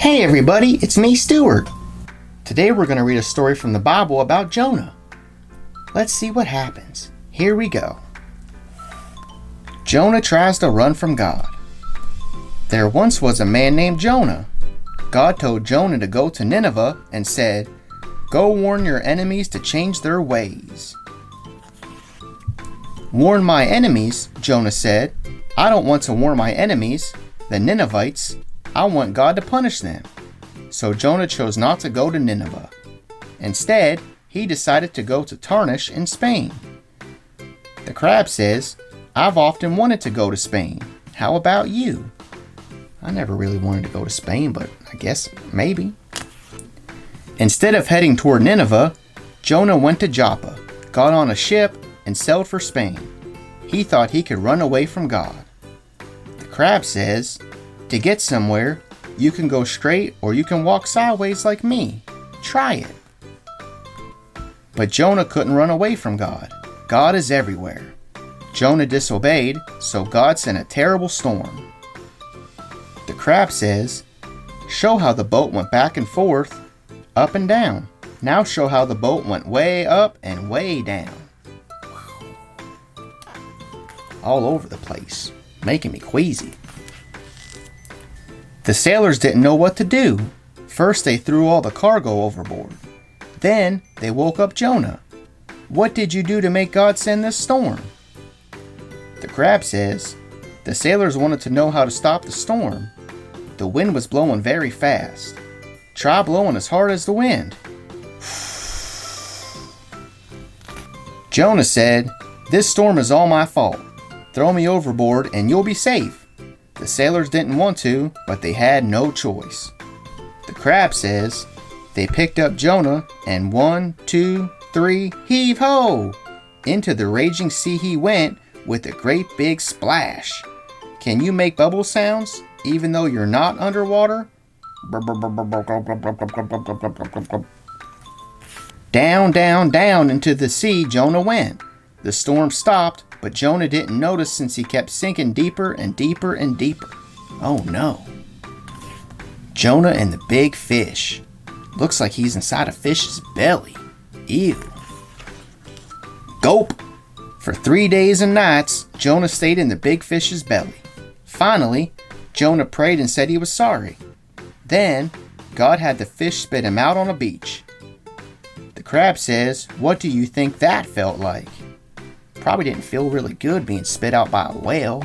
Hey everybody, it's me, Stuart. Today we're going to read a story from the Bible about Jonah. Let's see what happens. Here we go. Jonah tries to run from God. There once was a man named Jonah. God told Jonah to go to Nineveh and said, "Go warn your enemies to change their ways." "Warn my enemies," Jonah said. "I don't want to warn my enemies, the Ninevites. I want God to punish them." So Jonah chose not to go to Nineveh. Instead, he decided to go to Tarshish in Spain. The crab says, "I've often wanted to go to Spain. How about you?" I never really wanted to go to Spain, but I guess maybe. Instead of heading toward Nineveh, Jonah went to Joppa, got on a ship, and sailed for Spain. He thought he could run away from God. The crab says, "To get somewhere, you can go straight or you can walk sideways like me. Try it." But Jonah couldn't run away from God. God is everywhere. Jonah disobeyed, so God sent a terrible storm. The crab says, "Show how the boat went back and forth, up and down. Now show how the boat went way up and way down." All over the place, making me queasy. The sailors didn't know what to do. First they threw all the cargo overboard. Then they woke up Jonah. "What did you do to make God send this storm?" The crab says, "The sailors wanted to know how to stop the storm. The wind was blowing very fast. Try blowing as hard as the wind." Jonah said, "This storm is all my fault. Throw me overboard and you'll be safe." The sailors didn't want to, but they had no choice. The crab says, "They picked up Jonah and 1, 2, 3, heave ho! Into the raging sea he went with a great big splash. Can you make bubble sounds even though you're not underwater?" Down, down, down into the sea Jonah went. The storm stopped, but Jonah didn't notice since he kept sinking deeper and deeper and deeper. Oh no. Jonah and the big fish. Looks like he's inside a fish's belly. Ew. Gulp! For 3 days and nights, Jonah stayed in the big fish's belly. Finally, Jonah prayed and said he was sorry. Then, God had the fish spit him out on a beach. The crab says, "What do you think that felt like?" Probably didn't feel really good being spit out by a whale.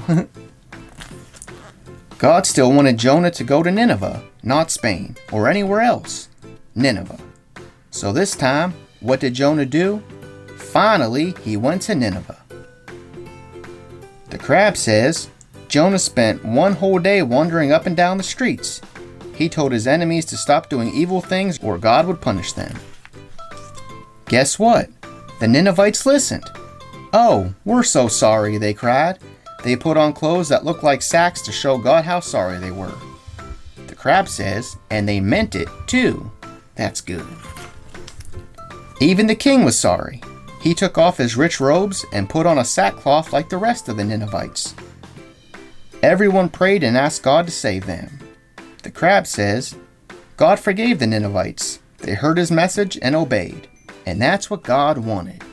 God still wanted Jonah to go to Nineveh, not Spain, or anywhere else. Nineveh. So this time, what did Jonah do? Finally, he went to Nineveh. The crab says, Jonah spent 1 whole day wandering up and down the streets. He told his enemies to stop doing evil things or God would punish them. Guess what? The Ninevites listened. "Oh, we're so sorry," they cried. They put on clothes that looked like sacks to show God how sorry they were. The crab says, and they meant it too. That's good. Even the king was sorry. He took off his rich robes and put on a sackcloth like the rest of the Ninevites. Everyone prayed and asked God to save them. The crab says, God forgave the Ninevites. They heard his message and obeyed. And that's what God wanted.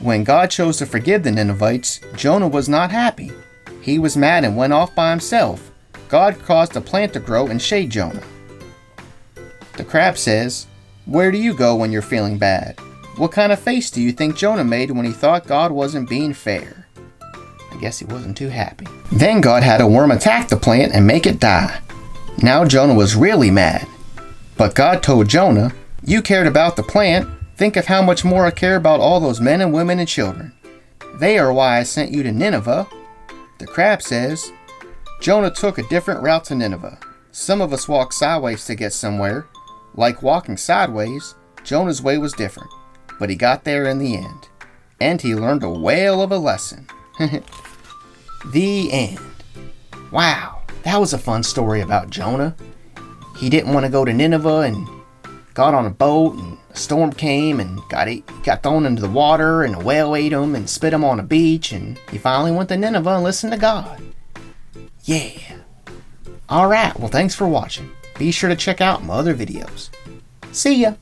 When God chose to forgive the Ninevites, Jonah was not happy. He was mad and went off by himself. God caused a plant to grow and shade Jonah. The crab says, "Where do you go when you're feeling bad? What kind of face do you think Jonah made when he thought God wasn't being fair?" I guess he wasn't too happy. Then God had a worm attack the plant and make it die. Now Jonah was really mad. But God told Jonah, "You cared about the plant. Think of how much more I care about all those men and women and children. They are why I sent you to Nineveh." The crab says, Jonah took a different route to Nineveh. Some of us walk sideways to get somewhere. Like walking sideways, Jonah's way was different. But he got there in the end. And he learned a whale of a lesson. The end. Wow, that was a fun story about Jonah. He didn't want to go to Nineveh and got on a boat and a storm came and got thrown into the water and a whale ate him and spit him on a beach and he finally went to Nineveh and listened to God. Yeah. Alright, well thanks for watching. Be sure to check out my other videos. See ya!